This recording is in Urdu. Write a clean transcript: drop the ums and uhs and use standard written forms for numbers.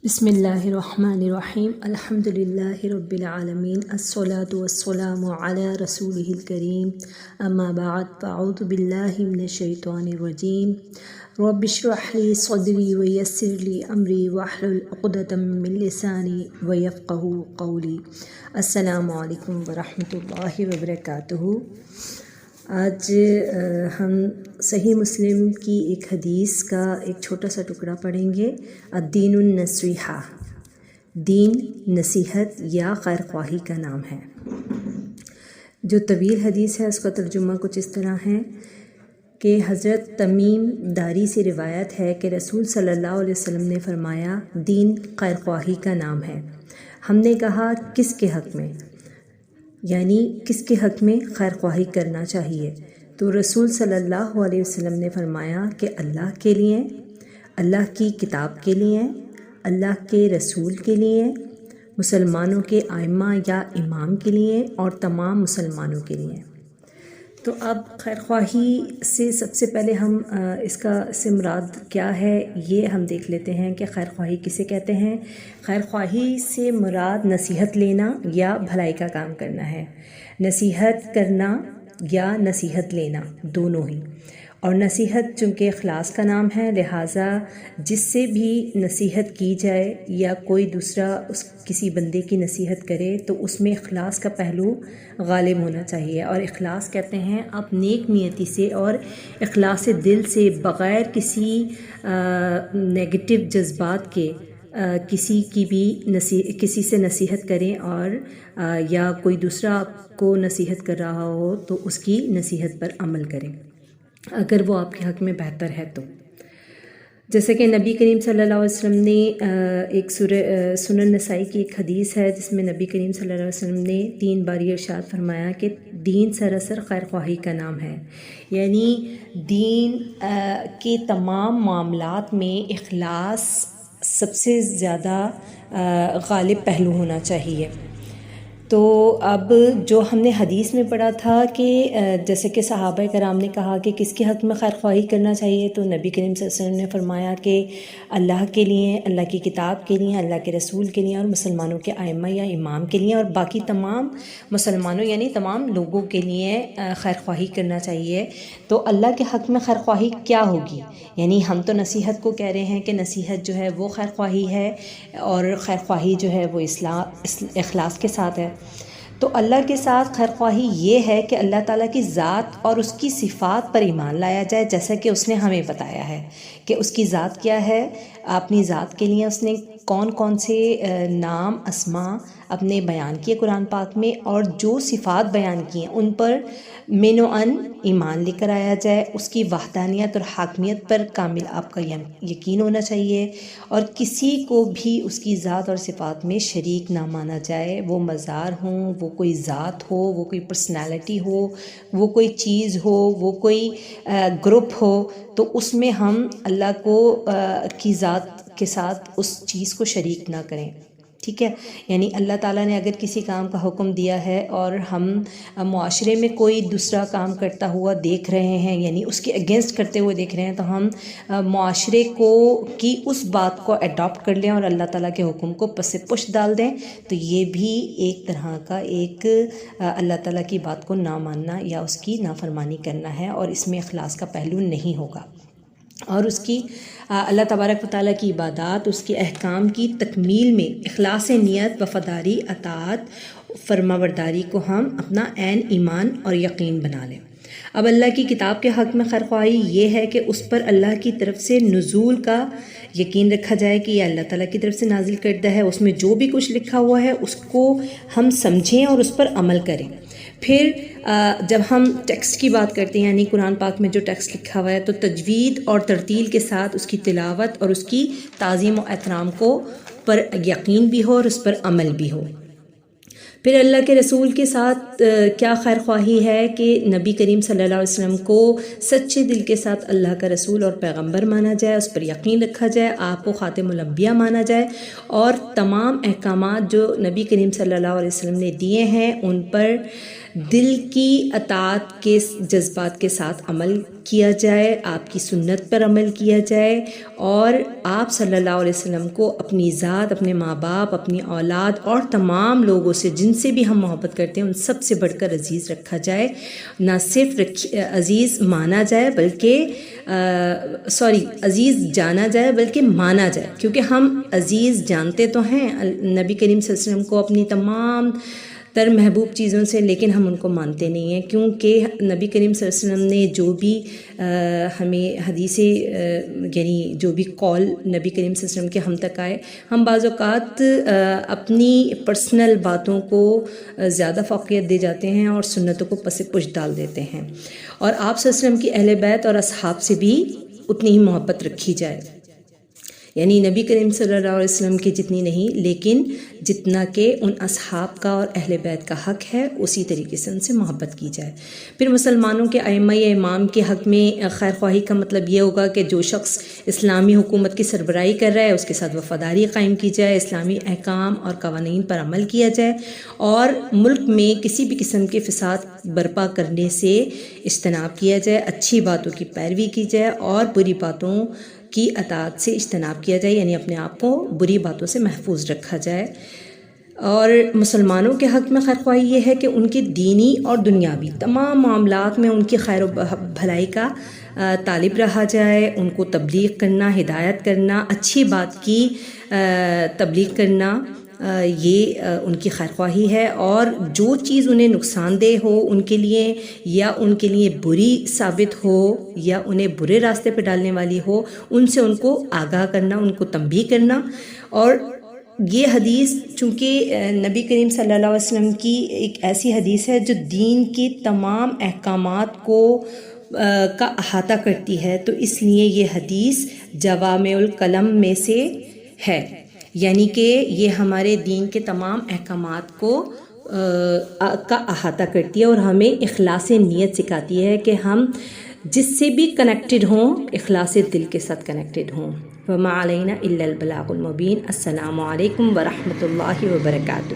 بسم اللہ الرحمن الرحیم الحمد للہ رب العالمین الصلاۃ والسلام علی رسولہ الکریم اما بعد فاعوذ باللہ من الشیطان الرجیم رب اشرح لی صدری ویسر لی امری واحلل عقدۃ من لسانی ویفقہوا قولی۔ السلام علیکم ورحمۃ اللہ وبرکاتہ۔ آج ہم صحیح مسلم کی ایک حدیث کا ایک چھوٹا سا ٹکڑا پڑھیں گے۔ الدین النصیحہ، دین نصیحت یا خیر خواہی کا نام ہے۔ جو طویل حدیث ہے اس کا ترجمہ کچھ اس طرح ہے کہ حضرت تمیم داری سے روایت ہے کہ رسول صلی اللہ علیہ وسلم نے فرمایا، دین خیر خواہی کا نام ہے۔ ہم نے کہا کس کے حق میں، یعنی کس کے حق میں خیر خواہی کرنا چاہیے؟ تو رسول صلی اللہ علیہ وسلم نے فرمایا کہ اللہ کے لیے، اللہ کی کتاب کے لیے، اللہ کے رسول کے لیے، مسلمانوں کے ائمہ یا امام کے لیے اور تمام مسلمانوں کے لیے۔ تو اب خیر خواہی سے سب سے پہلے ہم اس کا سے مراد کیا ہے یہ ہم دیکھ لیتے ہیں کہ خیر خواہی کسے کہتے ہیں۔ خیر خواہی سے مراد نصیحت لینا یا بھلائی کا کام کرنا ہے۔ نصیحت کرنا یا نصیحت لینا دونوں ہی، اور نصیحت چونکہ اخلاص کا نام ہے لہٰذا جس سے بھی نصیحت کی جائے یا کوئی دوسرا کسی بندے کی نصیحت کرے تو اس میں اخلاص کا پہلو غالب ہونا چاہیے۔ اور اخلاص کہتے ہیں آپ نیک نیتی سے اور اخلاص دل سے بغیر کسی نیگیٹو جذبات کے کسی سے نصیحت کریں، اور یا کوئی دوسرا آپ کو نصیحت کر رہا ہو تو اس کی نصیحت پر عمل کریں اگر وہ آپ کے حق میں بہتر ہے تو۔ جیسے کہ نبی کریم صلی اللہ علیہ وسلم نے ایک سنن نسائی کی ایک حدیث ہے جس میں نبی کریم صلی اللہ علیہ وسلم نے 3 بار یہ ارشاد فرمایا کہ دین سراسر خیر خواہی کا نام ہے، یعنی دین کے تمام معاملات میں اخلاص سب سے زیادہ غالب پہلو ہونا چاہیے۔ تو اب جو ہم نے حدیث میں پڑھا تھا کہ جیسے کہ صحابہ کرام نے کہا کہ کس کے حق میں خیر خواہی کرنا چاہیے، تو نبی کریم صلی اللہ علیہ وسلم نے فرمایا کہ اللہ کے لیے، اللہ کی کتاب کے لیے، اللہ کے رسول کے لیے اور مسلمانوں کے ائمہ یا امام کے لیے اور باقی تمام مسلمانوں یعنی تمام لوگوں کے لیے خیر خواہی کرنا چاہیے۔ تو اللہ کے حق میں خیر خواہی کیا ہوگی؟ یعنی ہم تو نصیحت کو کہہ رہے ہیں کہ نصیحت جو ہے وہ خیر خواہی ہے، اور خیر خواہی جو ہے وہ اخلاص کے ساتھ ہے۔ تو اللہ کے ساتھ خیر خواہی یہ ہے کہ اللہ تعالیٰ کی ذات اور اس کی صفات پر ایمان لایا جائے، جیسا کہ اس نے ہمیں بتایا ہے کہ اس کی ذات کیا ہے۔ اپنی ذات کے لیے اس نے کون کون سے نام اسماء اپنے بیان کیے قرآن پاک میں، اور جو صفات بیان کی ہیں ان پر من و ان ایمان لے کر آیا جائے۔ اس کی وحدانیت اور حاکمیت پر کامل آپ کا یقین ہونا چاہیے، اور کسی کو بھی اس کی ذات اور صفات میں شریک نہ مانا جائے، وہ مزار ہوں، وہ کوئی ذات ہو، وہ کوئی پرسنالٹی ہو، وہ کوئی چیز ہو، وہ کوئی گروپ ہو، تو اس میں ہم اللہ کو کی ذات کے ساتھ اس چیز کو شریک نہ کریں۔ ٹھیک ہے، یعنی اللہ تعالیٰ نے اگر کسی کام کا حکم دیا ہے اور ہم معاشرے میں کوئی دوسرا کام کرتا ہوا دیکھ رہے ہیں، یعنی اس کے اگینسٹ کرتے ہوئے دیکھ رہے ہیں، تو ہم معاشرے کی اس بات کو اڈاپٹ کر لیں اور اللہ تعالیٰ کے حکم کو پس پش ڈال دیں، تو یہ بھی ایک طرح کا ایک اللہ تعالیٰ کی بات کو نہ ماننا یا اس کی نافرمانی کرنا ہے، اور اس میں اخلاص کا پہلو نہیں ہوگا۔ اور اس کی اللہ تبارک و تعالیٰ کی عبادات، اس کے احکام کی تکمیل میں اخلاص نیت، وفاداری، اطاعت، فرمانبرداری کو ہم اپنا عین ایمان اور یقین بنا لیں۔ اب اللہ کی کتاب کے حق میں خیر خواہی یہ ہے کہ اس پر اللہ کی طرف سے نزول کا یقین رکھا جائے کہ یہ اللہ تعالیٰ کی طرف سے نازل کردہ ہے، اس میں جو بھی کچھ لکھا ہوا ہے اس کو ہم سمجھیں اور اس پر عمل کریں۔ پھر جب ہم ٹیکسٹ کی بات کرتے ہیں، یعنی قرآن پاک میں جو ٹیکسٹ لکھا ہوا ہے، تو تجوید اور ترتیل کے ساتھ اس کی تلاوت اور اس کی تعظیم و احترام کو پر یقین بھی ہو اور اس پر عمل بھی ہو۔ پھر اللہ کے رسول کے ساتھ کیا خیر خواہی ہے کہ نبی کریم صلی اللہ علیہ وسلم کو سچے دل کے ساتھ اللہ کا رسول اور پیغمبر مانا جائے، اس پر یقین رکھا جائے، آپ کو خاتم الانبیاء مانا جائے، اور تمام احکامات جو نبی کریم صلی اللہ علیہ وسلم نے دیے ہیں ان پر دل کی اطاعت کے جذبات کے ساتھ عمل کیا جائے، آپ کی سنت پر عمل کیا جائے، اور آپ صلی اللہ علیہ وسلم کو اپنی ذات، اپنے ماں باپ، اپنی اولاد اور تمام لوگوں سے جن سے بھی ہم محبت کرتے ہیں ان سب سے بڑھ کر عزیز رکھا جائے. نہ صرف عزیز مانا جائے بلکہ عزیز جانا جائے بلکہ مانا جائے، کیونکہ ہم عزیز جانتے تو ہیں نبی کریم صلی اللہ علیہ وسلم کو اپنی تمام تر محبوب چیزوں سے، لیکن ہم ان کو مانتے نہیں ہیں، کیونکہ نبی کریم صلی اللہ علیہ وسلم نے جو بھی ہمیں حدیث یعنی جو بھی قول نبی کریم صلی اللہ علیہ وسلم کے ہم تک آئے، ہم بعض اوقات اپنی پرسنل باتوں کو زیادہ فوقیت دے جاتے ہیں اور سنتوں کو پس پش ڈال دیتے ہیں. اور آپ صلی اللہ علیہ وسلم کی اہل بیت اور اصحاب سے بھی اتنی ہی محبت رکھی جائے، یعنی نبی کریم صلی اللہ علیہ وسلم کی جتنی نہیں، لیکن جتنا کہ ان اصحاب کا اور اہل بیت کا حق ہے اسی طریقے سے ان سے محبت کی جائے. پھر مسلمانوں کے ائمہ یا امام کے حق میں خیر خواہی کا مطلب یہ ہوگا کہ جو شخص اسلامی حکومت کی سربراہی کر رہا ہے اس کے ساتھ وفاداری قائم کی جائے، اسلامی احکام اور قوانین پر عمل کیا جائے، اور ملک میں کسی بھی قسم کے فساد برپا کرنے سے اجتناب کیا جائے، اچھی باتوں کی پیروی کی جائے اور بری باتوں کی اطاعت سے اجتناب کیا جائے، یعنی اپنے آپ کو بری باتوں سے محفوظ رکھا جائے. اور مسلمانوں کے حق میں خیر خواہی یہ ہے کہ ان کے دینی اور دنیاوی تمام معاملات میں ان کی خیر و بھلائی کا طالب رہا جائے، ان کو تبلیغ کرنا، ہدایت کرنا، اچھی بات کی تبلیغ کرنا، یہ ان کی خیر خواہی ہے. اور جو چیز انہیں نقصان دہ ہو ان کے لیے، یا ان کے لیے بری ثابت ہو یا انہیں برے راستے پہ ڈالنے والی ہو، ان سے ان کو آگاہ کرنا، ان کو تنبیہ کرنا. اور یہ حدیث چونکہ نبی کریم صلی اللہ علیہ وسلم کی ایک ایسی حدیث ہے جو دین کی تمام احکامات کو کا احاطہ کرتی ہے، تو اس لیے یہ حدیث جوامع الکلم میں سے ہے، یعنی کہ یہ ہمارے دین کے تمام احکامات کو کا احاطہ کرتی ہے اور ہمیں اخلاص نیت سکھاتی ہے کہ ہم جس سے بھی کنیکٹڈ ہوں اخلاص دل کے ساتھ کنیکٹڈ ہوں. وما علینا الا البلاغ المبین. السلام علیکم ورحمۃ اللہ وبرکاتہ.